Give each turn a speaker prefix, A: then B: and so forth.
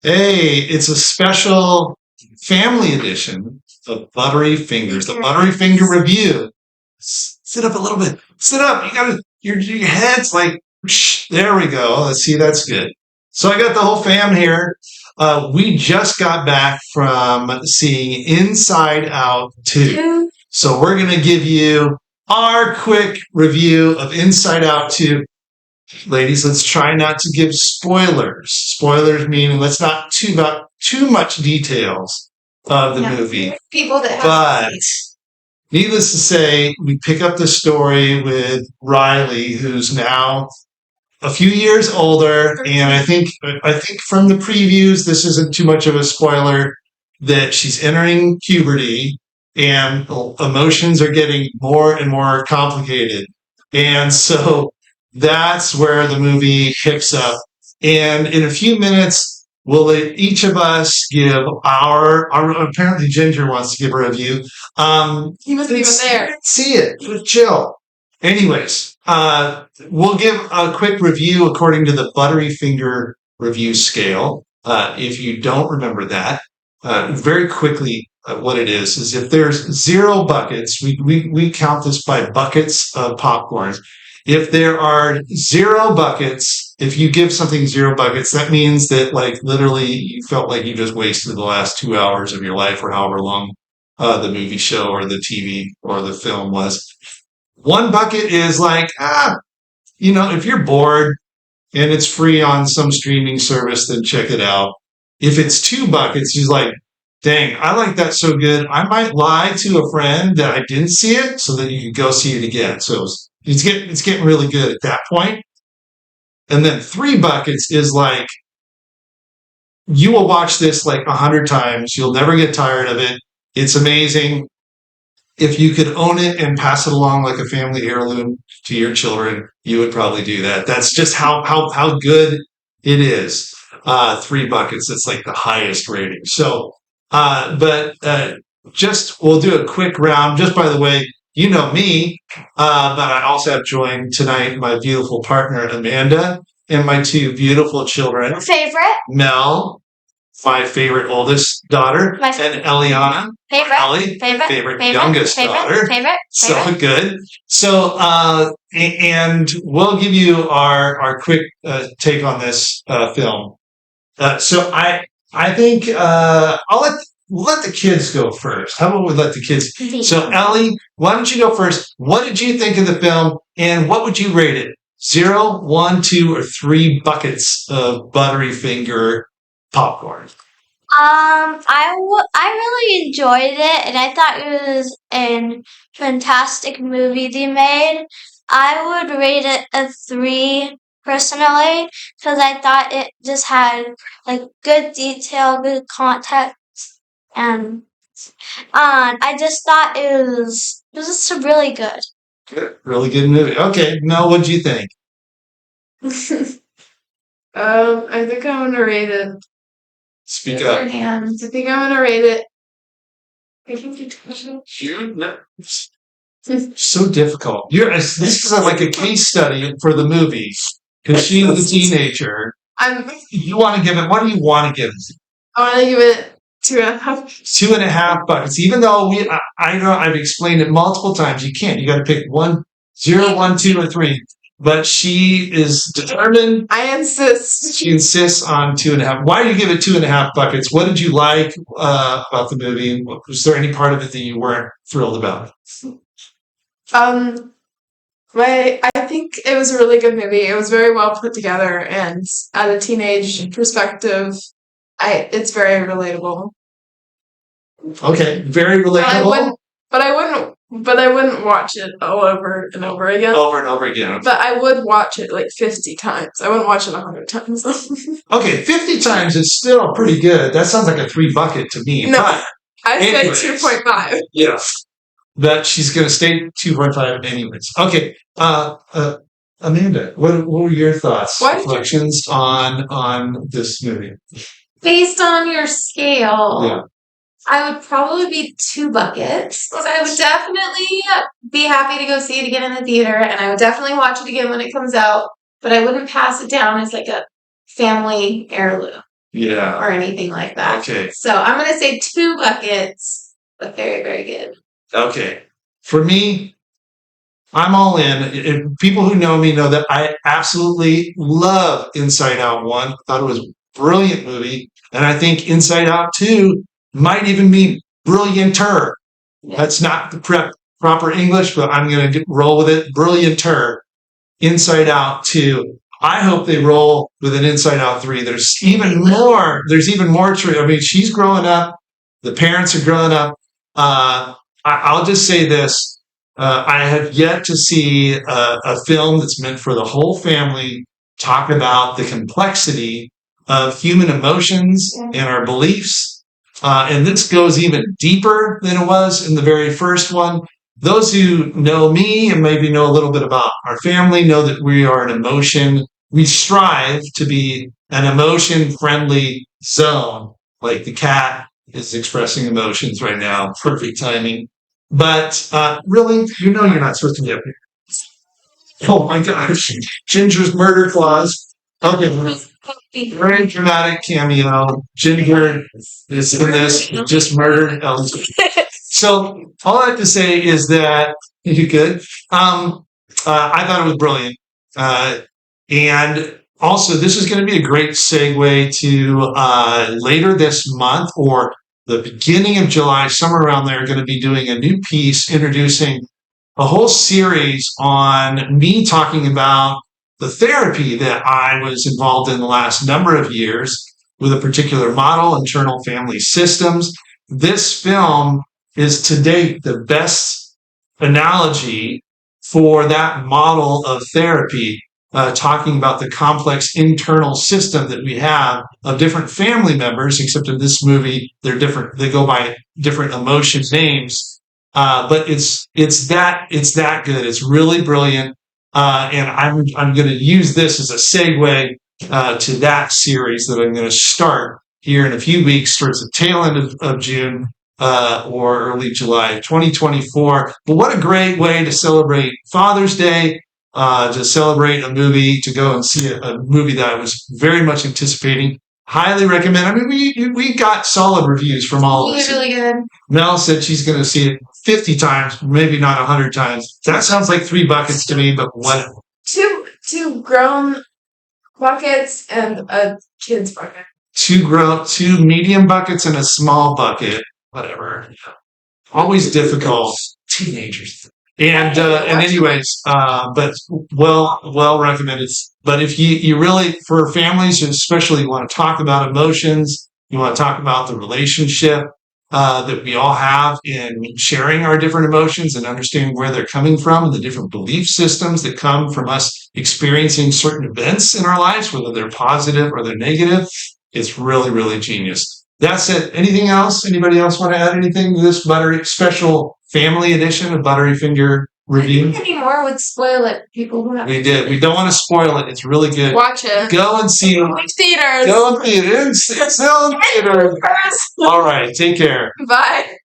A: Hey, it's a special family edition of Buttery Fingers, the Buttery Finger review. Sit up a little bit. Sit up. You gotta, your head's like, there we go. Let's see, that's good. So I got the whole fam here. We just got back from seeing Inside Out 2. So we're going to give you our quick review of Inside Out 2. Ladies, let's try not to give spoilers. Spoilers meaning let's not about too much details of the movie.
B: People that have
A: But needless to say, we pick up the story with Riley, who's now a few years older, and I think from the previews, this isn't too much of a spoiler that she's entering puberty and emotions are getting more and more complicated. And so that's where the movie picks up. And in a few minutes, we'll let each of us give our apparently Ginger wants to give a review.
B: he wasn't even there.
A: See it. Just chill. Anyways, we'll give a quick review according to the Buttery Finger review scale. If you don't remember that, very quickly, what it is if there's 0 buckets, we count this by buckets of popcorn. If there are 0 buckets, if you give something 0 buckets, that means that like literally you felt like you just wasted the last 2 hours of your life or however long the movie show or the TV or the film was. 1 bucket is like, if you're bored and it's free on some streaming service, then check it out. If it's 2 buckets, he's like, dang, I like that so good. I might lie to a friend that I didn't see it so that you can go see it again. So it's getting really good at that point. And then 3 buckets is like, you will watch this like 100 times. You'll never get tired of it. It's amazing. If you could own it and pass it along like a family heirloom to your children, you would probably do that. That's just how good it is. 3 buckets, it's like the highest rating. So, just we'll do a quick round. Just by the way, you know me, but I also have joined tonight my beautiful partner Amanda and my 2 beautiful children,
B: Favorite?
A: Mel, my favorite oldest daughter, and Eliana, Ellie, favorite youngest daughter. So good. So, and we'll give you our quick take on this film. So I think we'll let the kids go first. How about we let the kids? So Ellie, why don't you go first? What did you think of the film, and what would you rate it? 0, 1, 2, or 3 buckets of Buttery Finger popcorn.
B: I really enjoyed it, and I thought it was a fantastic movie they made. I would rate it a 3 personally, because I thought it just had like good detail, good context, and I just thought it was just really good.
A: Good. Really good movie. Okay, Mel, what do you think?
C: I think I'm gonna rate it.
A: Speak up.
C: I think I'm gonna rate it.
A: So difficult. This is like a case study for the movie because she's a teenager. You want to give it? What do you want to give it?
C: I want to give it 2.5.
A: 2.5 buckets. Even though I know I've explained it multiple times, you can't. You got to pick 1, 0, 1, 2, or 3. But she is determined.
C: I insist.
A: She insists on 2.5. Why do you give it 2.5 buckets? What did you like about the movie? Was there any part of it that you weren't thrilled about?
C: I think it was a really good movie. It was very well put together, and at a teenage perspective, it's very relatable.
A: Okay, very relatable.
C: But I wouldn't watch it all over and over again.
A: Over and over again.
C: But I would watch it like 50 times. I wouldn't watch it 100 times.
A: Okay, 50 times is still pretty good. That sounds like a 3 bucket to me.
C: No, I said 2.5.
A: Yeah. But she's going to stay 2.5 anyways. Okay, Amanda, what were your thoughts, reflections on this movie?
B: Based on your scale,
A: Yeah.
B: I would probably be 2 buckets. I would definitely be happy to go see it again in the theater, and I would definitely watch it again when it comes out, but I wouldn't pass it down as like a family heirloom.
A: Yeah.
D: or anything like that.
A: Okay.
D: So I'm going to say 2 buckets, but very, very good.
A: Okay. For me, I'm all in. People who know me know that I absolutely love Inside Out 1. Thought it was a brilliant movie. And I think Inside Out 2 might even be brillianter. That's not the proper English, but I'm going to roll with it. Brillianter. Inside Out 2. I hope they roll with an Inside Out 3. There's even more. I mean, she's growing up. The parents are growing up. I'll just say this. I have yet to see a film that's meant for the whole family talk about the complexity of human emotions and our beliefs. And this goes even deeper than it was in the very first one. Those who know me and maybe know a little bit about our family know that we strive to be an emotion-friendly zone. Like the cat is expressing emotions right now. Perfect timing. But really, you're not supposed to be up here. Oh my gosh. Ginger's murder clause. Okay. Very dramatic cameo. Ginger is in this, just murdered Elsie. So all I have to say is that you good. I thought it was brilliant, and also this is going to be a great segue to later this month or the beginning of July, somewhere around there. Going to be doing a new piece introducing a whole series on me talking about the therapy that I was involved in the last number of years with a particular model, internal family systems. This film is to date the best analogy for that model of therapy, talking about the complex internal system that we have of different family members, except in this movie, they're different. They go by different emotion names. But it's that good. It's really brilliant. And I'm going to use this as a segue to that series that I'm going to start here in a few weeks towards the tail end of June or early July 2024. But what a great way to celebrate Father's Day, to celebrate a movie, to go and see a movie that I was very much anticipating. Highly recommend. I mean, we got solid reviews from all of us.
D: Really good.
A: Mel said she's going to see it 50 times, maybe not 100 times. That sounds like 3 buckets to me, but what?
C: Two grown buckets and a kid's bucket.
A: 2 medium buckets and a small bucket. Whatever. Always difficult. Teenagers. And anyways, but well recommended. But if you really, for families, especially, you want to talk about emotions, you want to talk about the relationship that we all have in sharing our different emotions and understanding where they're coming from and the different belief systems that come from us experiencing certain events in our lives, whether they're positive or they're negative, it's really, really genius. That's it. Anything else? Anybody else want to add anything to this Buttery special family edition of Buttery Finger review?
D: I think any more would spoil it. People who have
A: We did. We don't want to spoil it. It's really good.
C: Watch it.
A: Go and see it.
C: Theaters.
A: Go and see it. It's still in theaters. All right. Take care.
C: Bye.